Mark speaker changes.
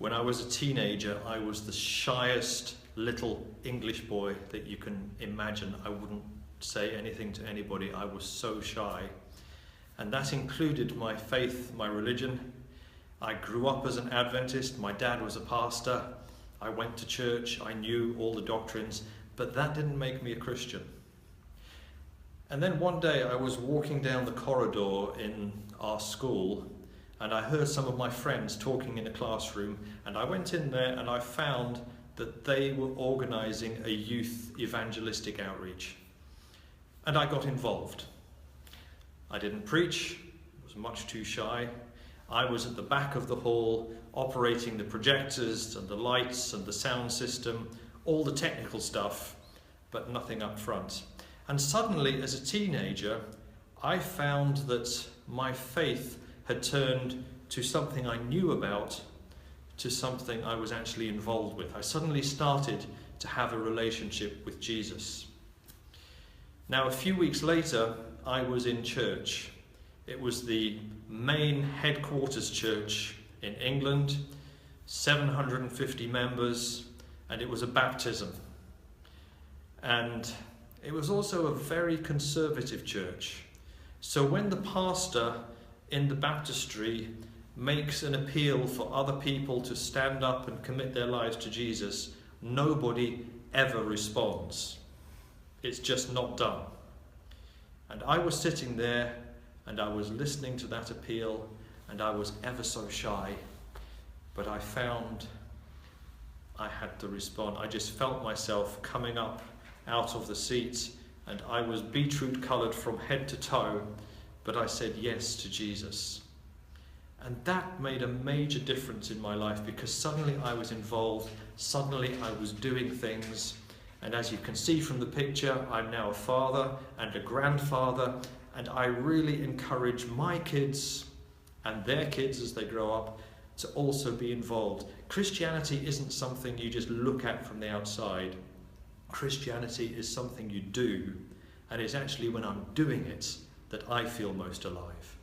Speaker 1: When I was a teenager, I was the shyest little English boy that you can imagine. I wouldn't say anything to anybody. I was so shy. And that included my faith, my religion. I grew up as an Adventist. My dad was a pastor. I went to church. I knew all the doctrines, but that didn't make me a Christian. And then one day I was walking down the corridor in our school, and I heard some of my friends talking in a classroom, and I went in there and I found that they were organizing a youth evangelistic outreach. And I got involved. I didn't preach, was much too shy. I was at the back of the hall operating the projectors and the lights and the sound system, all the technical stuff, but nothing up front. And suddenly, as a teenager, I found that my faith had turned to something I knew about, to something I was actually involved with. I suddenly started to have a relationship with Jesus. Now, a few weeks later, I was in church. It was the main headquarters church in England, 750 members, and it was a baptism. And it was also a very conservative church. So when the pastor in the baptistry makes an appeal for other people to stand up and commit their lives to Jesus, nobody ever responds. It's just not done. And I was sitting there and I was listening to that appeal, and I was ever so shy, but I found I had to respond. I just felt myself coming up out of the seat, and I was beetroot coloured from head to toe, but I said yes to Jesus. And that made a major difference in my life, because suddenly I was involved, suddenly I was doing things, and as you can see from the picture, I'm now a father and a grandfather, and I really encourage my kids and their kids as they grow up to also be involved. Christianity isn't something you just look at from the outside. Christianity is something you do, and it's actually when I'm doing it that I feel most alive.